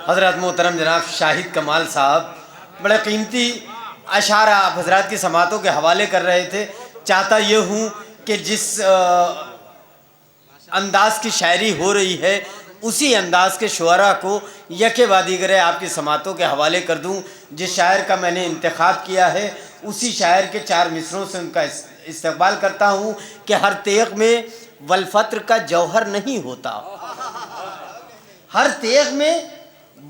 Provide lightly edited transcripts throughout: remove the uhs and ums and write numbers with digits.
حضرت محترم جناب شاہد کمال صاحب بڑے قیمتی اشعار آپ حضرات کی سماعتوں کے حوالے کر رہے تھے. چاہتا یہ ہوں کہ جس انداز کی شاعری ہو رہی ہے اسی انداز کے شعراء کو یکے بعد دیگر آپ کی سماعتوں کے حوالے کر دوں. جس شاعر کا میں نے انتخاب کیا ہے اسی شاعر کے 4 مصروں سے ان کا استقبال کرتا ہوں کہ ہر تیغ میں والفطر کا جوہر نہیں ہوتا. ہر تیغ میں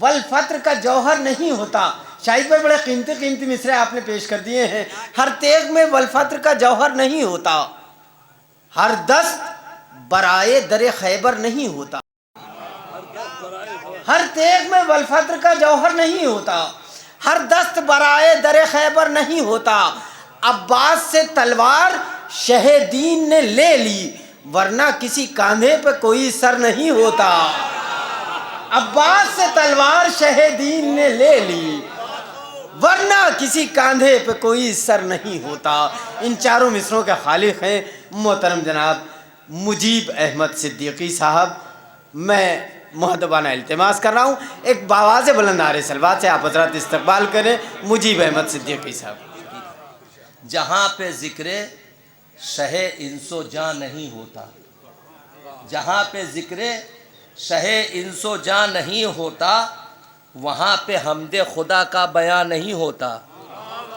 والفطر کا جوہر نہیں ہوتا. شاہد بھائی بڑے قیمتی مصرے آپ نے پیش کر دیے ہیں. ہر تیغ میں والفطر کا جوہر نہیں ہوتا، ہر دست برائے در خیبر نہیں ہوتا. ہر تیغ میں والفطر کا جوہر نہیں ہوتا، ہر دست برائے در خیبر نہیں ہوتا. عباس سے تلوار شہ دین نے لے لی ورنہ کسی کاندھے پہ کوئی سر نہیں ہوتا. عباس سے تلوار شہ دین نے لے لی ورنہ کسی کاندھے پہ کوئی سر نہیں ہوتا. ان 4 مصروں کے خالق ہیں محترم جناب مجیب احمد صدیقی صاحب. میں مہذبانہ التماس کر رہا ہوں ایک باواز بلند آرے سلوات سے آپ حضرات استقبال کریں مجیب احمد صدیقی صاحب. جہاں پہ ذکر شہ انس و جاں نہیں ہوتا، جہاں پہ ذکر شہ انس و جاں نہیں ہوتا وہاں پہ حمد خدا کا بیان نہیں ہوتا،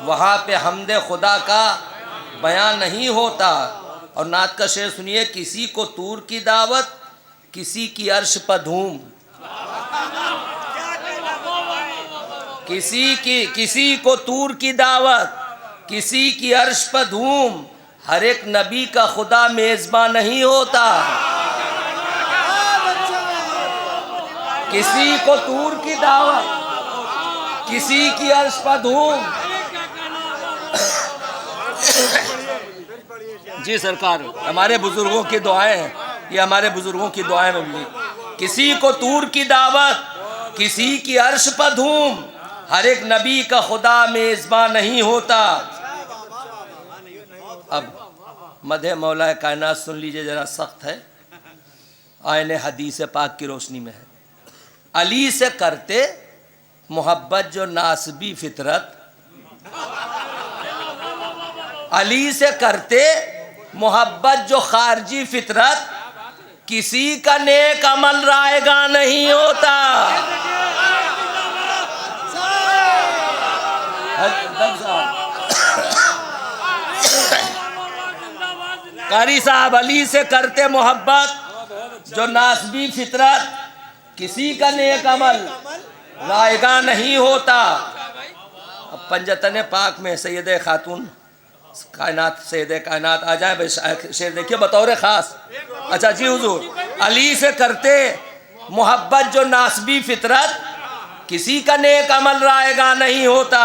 وہاں پہ حمد خدا کا بیان نہیں ہوتا. اور نعت کا شعر سنیے: کسی کو طور کی دعوت کسی کی عرش پہ دھوم، کسی کو طور کی دعوت کسی کی عرش پہ دھوم. ہر ایک نبی کا خدا میزبان نہیں ہوتا. کسی کو طور کی دعوت کسی کی عرش پہ دھوم. جی سرکار، ہمارے بزرگوں کی دعائیں ہیں، یہ ہمارے بزرگوں کی دعائیں میں ملی. کسی کو طور کی دعوت کسی کی عرش پہ دھوم، ہر ایک نبی کا خدا میزبان نہیں ہوتا. اب مدح مولا کائنات سن لیجئے، ذرا سخت ہے، آئین حدیث پاک کی روشنی میں ہے. علی سے کرتے محبت جو ناسبی فطرت، علی سے کرتے محبت جو خارجی فطرت، کسی کا نیک عمل رائے گاں نہیں ہوتا. قاری صاحب، علی سے کرتے محبت جو ناسبی فطرت، کسی کا نیک عمل رائے گاں نہیں ہوتا. اب پنجتن پاک میں سید خاتون کائنات، سید کائنات آ جائیں بھائی، شعر دیکھیے بطور خاص. اچھا جی حضور، علی سے کرتے محبت جو ناسبی فطرت، کسی کا نیک عمل رائے گاں نہیں ہوتا.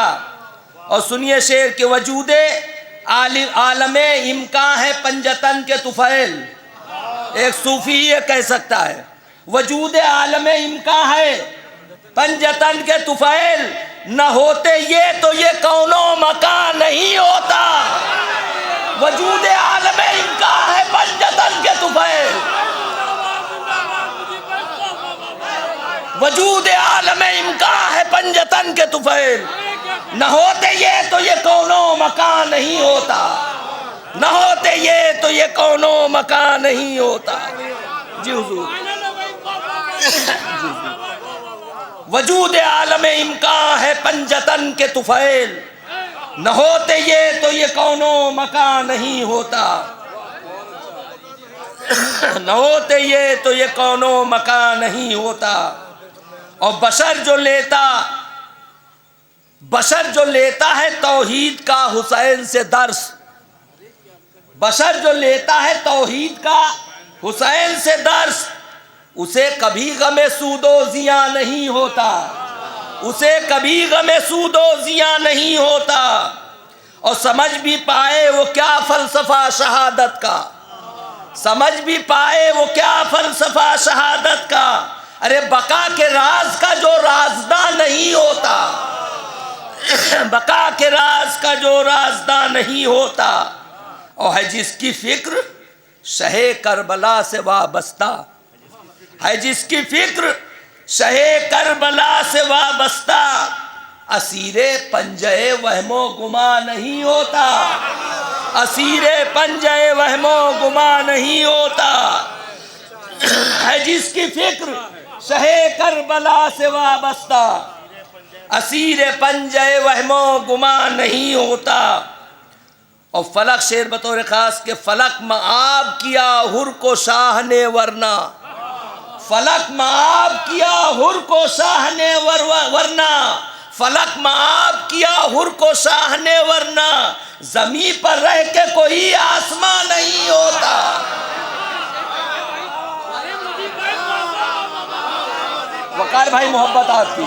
اور سنیے شعر کے وجود عالم امکان ہے پنجتن کے طفیل. ایک صوفی یہ کہہ سکتا ہے وجود عالم امکان ہے پنجتن کے طفیل، نہ ہوتے یہ تو یہ کون و مکان نہیں ہوتا. وجود عالم امکان ہے پنجتن کے طفیل، وجود عالم امکان ہے پنجتن کے طفیل، نہ ہوتے یہ تو یہ کون و مکان نہیں ہوتا، نہ ہوتے یہ تو یہ کون و مکان نہیں ہوتا. جی حضور، وجود عالم امکان ہے پنجتن کے طفیل، نہ ہوتے یہ تو یہ کون و مکان نہیں ہوتا، نہ ہوتے یہ تو یہ کون و مکان نہیں ہوتا. اور بشر جو لیتا ہے توحید کا حسین سے درس، بشر جو لیتا ہے توحید کا حسین سے درس، اسے کبھی غم سود و زیاں نہیں ہوتا، اسے کبھی غم سود و زیاں نہیں ہوتا. اور سمجھ بھی پائے وہ کیا فلسفہ شہادت کا، سمجھ بھی پائے وہ کیا فلسفہ شہادت کا. ارے بقا کے راز کا جو رازداں نہیں ہوتا، بقا کے راز کا جو رازداں نہیں ہوتا. اور ہے جس کی فکر شہ کربلا سے وابستہ، ہے جس کی فکر شہ کربلا سے وابستہ اسیر پنجے وہم و گما نہیں ہوتا، اسیر پنجے وہم و گما نہیں ہوتا، ہے جس کی فکر شہ کربلا سے وابستہ اسیر پنجے وہم و گما نہیں ہوتا۔ اور فلک شعر بطور خاص کہ فلک معاب کیا حر کو شاہ نے ورنہ، فلک معاب کیا حر کو شاہ نے ورنہ، فلک معاب کیا حر کو شاہ نے ورنہ، زمین پر رہ کے کوئی آسمان نہیں ہوتا۔ وقار بھائی محبت آپ کی،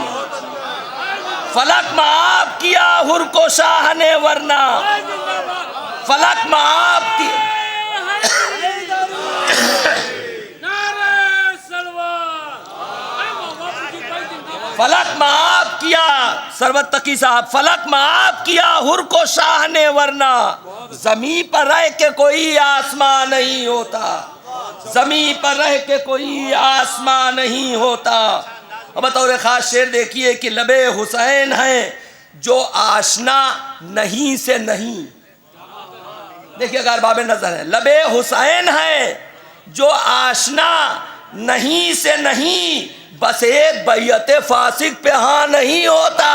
فلک معاب کیا حر کو شاہ نے ورنہ، فلک معاب کیا، فلک معاب کیا، سربت تقی صاحب، فلک معاب کیا حر کو شاہ نے ورنہ، زمین پر رہ کے کوئی آسمان نہیں ہوتا، زمین پر رہ کے کوئی آسمان نہیں ہوتا۔ اور بطور خاص شعر دیکھیے کہ لب حسین ہیں جو آشنا نہیں سے نہیں، دیکھیے اگر باب نظر ہے، لب حسین ہے جو آشنا نہیں سے نہیں، بس ایک بیعت فاسق پہ ہاں نہیں ہوتا،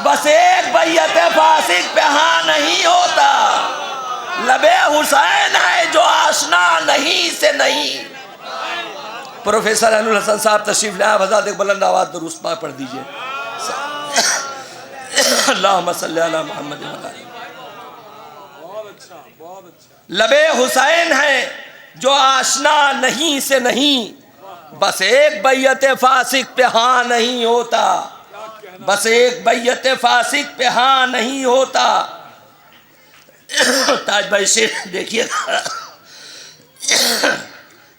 بس ایک بیعت فاسق پہ ہاں نہیں ہوتا، لب حسین ہے جو آشنا نہیں سے نہیں۔ پروفیسر عین الحسن صاحب تشریف لائے، حضرات ایک بلند آواز درود پاک پڑھ دیجئے۔ اللہم صلی علی محمد وعلی آلہ۔ لب حسین ہے جو آشنا نہیں سے نہیں، بس ایک بیعت فاسق پہ ہاں نہیں ہوتا، بس ایک بیعت فاسق پہ ہاں نہیں ہوتا۔ تاج بھائی شیخ دیکھیے،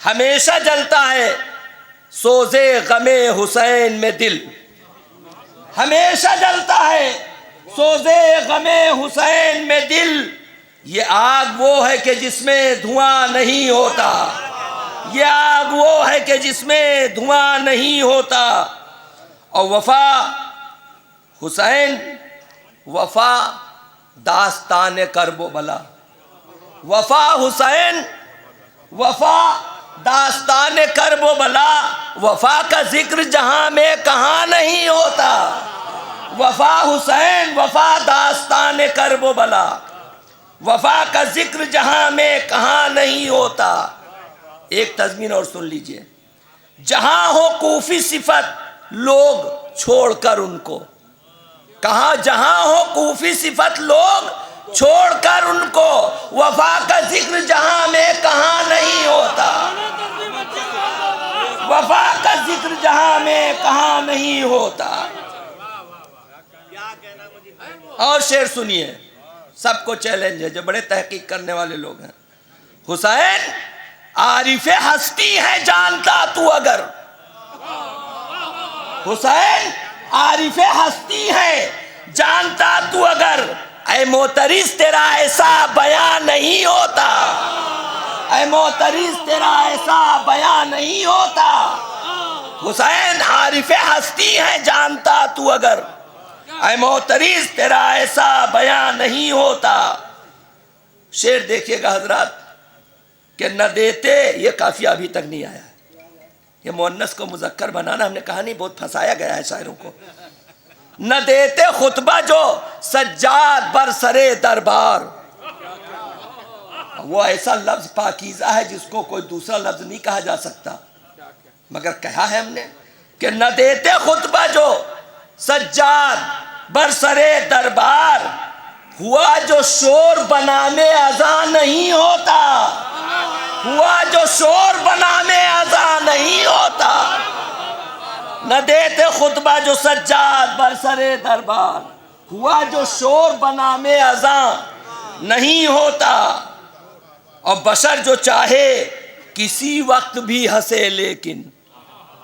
ہمیشہ جلتا ہے سوزے غم حسین میں دل، ہمیشہ جلتا ہے سوزے غم حسین میں دل، یہ آگ وہ ہے کہ جس میں دھواں نہیں ہوتا، یہ آگ وہ ہے کہ جس میں دھواں نہیں ہوتا۔ اور وفا حسین، وفا داستان کرب و بلا، وفا حسین، وفا داستان کرب و بلا، وفا کا ذکر جہاں میں کہاں نہیں ہوتا، وفا حسین، وفا داستان کرب و بلا، وفا کا ذکر جہاں میں کہاں نہیں ہوتا۔ ایک تضمین اور سن لیجئے، جہاں ہو کوفی صفت لوگ چھوڑ کر ان کو، کہاں جہاں ہو کوفی صفت لوگ چھوڑ کر ان کو، وفا کا ذکر جہاں میں کہاں نہیں ہوتا، وفا کا ذکر جہاں میں کہاں نہیں ہوتا۔ اور شعر سنیے، سب کو چیلنج ہے جو بڑے تحقیق کرنے والے لوگ ہیں۔ حسین عارف ہستی ہے جانتا تو اگر، حسین عارف ہستی ہے جانتا تو اگر، اے معترض تیرا ایسا بیان نہیں ہوتا، اے معترض تیرا ایسا بیان نہیں ہوتا۔ حسین عارف ہستی ہے جانتا تو اگر، اے معترض تیرا ایسا بیان نہیں ہوتا۔ شعر دیکھیے گا حضرات کہ نہ دیتے، یہ قافیہ ابھی تک نہیں آیا، یہ مؤنث کو مذکر بنانا ہم نے کہا نہیں، بہت پھنسایا گیا ہے شاعروں کو۔ نہ دیتے خطبہ جو سجاد بر سرے دربار، وہ ایسا لفظ پاکیزہ ہے جس کو کوئی دوسرا لفظ نہیں کہا جا سکتا، مگر کہا ہے ہم نے کہ نہ دیتے خطبہ جو سجاد بر سرے دربار، ہوا جو شور بنامے اذان نہیں ہوتا، ہوا جو شور بنامے اذان نہیں ہوتا۔ نہ دیتے خطبہ جو سجاد بر سرے دربار، ہوا جو شور بنامے اذان نہیں ہوتا۔ اور بشر جو چاہے کسی وقت بھی ہنسے لیکن،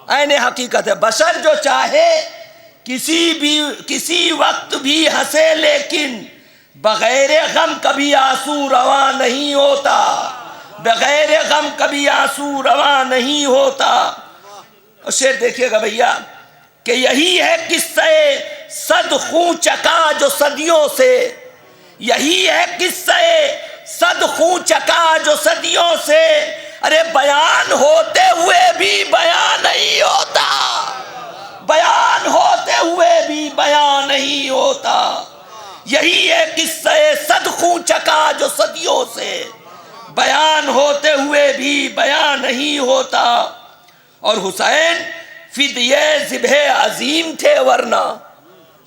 عین حقیقت ہے، بشر جو چاہے کسی وقت بھی ہنسے لیکن، بغیر غم کبھی آنسو رواں نہیں ہوتا، بغیر غم کبھی آنسو رواں نہیں ہوتا۔ اور شعر دیکھیے گا بھیا کہ یہی ہے قصہ صد خوں چکا جو صدیوں سے، یہی ہے قصہ صد خوں چکا جو صدیوں سے، ارے بیان ہوتے ہوئے بھی بیان نہیں ہوتا، بیان ہوتے ہوئے بھی بیان نہیں ہوتا، یہی ہے قصہ صد خوں چکا جو صدیوں سے، بیان ہوتے ہوئے بھی بیان نہیں ہوتا۔ اور حسین فدیہ ذبح عظیم تھے ورنہ،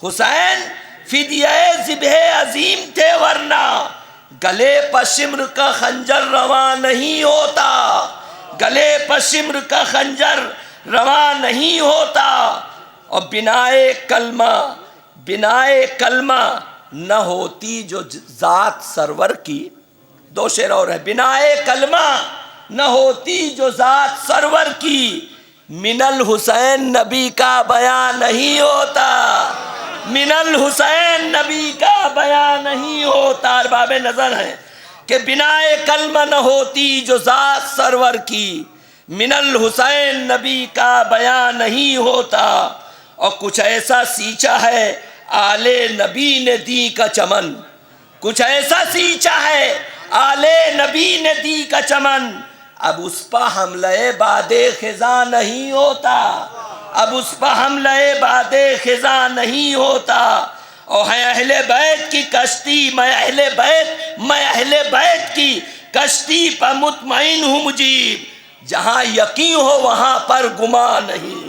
حسین فدیہ ذبح عظیم تھے ورنہ گلے پر شمر کا خنجر رواں نہیں ہوتا، گلے پر شمر کا خنجر رواں نہیں ہوتا۔ اور بنائے کلمہ نہ ہوتی جو ذات سرور کی، دو شعر اور ہے، بنائے کلمہ نہ ہوتی جو ذات سرور کی، من الحسین نبی کا بیان نہیں ہوتا، من الحسین نبی کا بیان نہیں ہوتا۔ ارباب نظر ہے کہ بنائے کلمہ نہ ہوتی جو ذات سرور کی، من الحسین نبی کا بیان نہیں ہوتا۔ اور کچھ ایسا سینچا ہے آل نبی نے دی کا چمن، کچھ ایسا سینچا ہے آل نبی نے دی کا چمن، اب اس پہ حملہ باد خزاں نہیں ہوتا، اب اس پہ حملہ باد خزاں نہیں ہوتا۔ اور ہے اہل بیت کی کشتی، میں اہل بیت کی کشتی پر مطمئن ہوں مجیب، جہاں یقین ہو وہاں پر گمان نہیں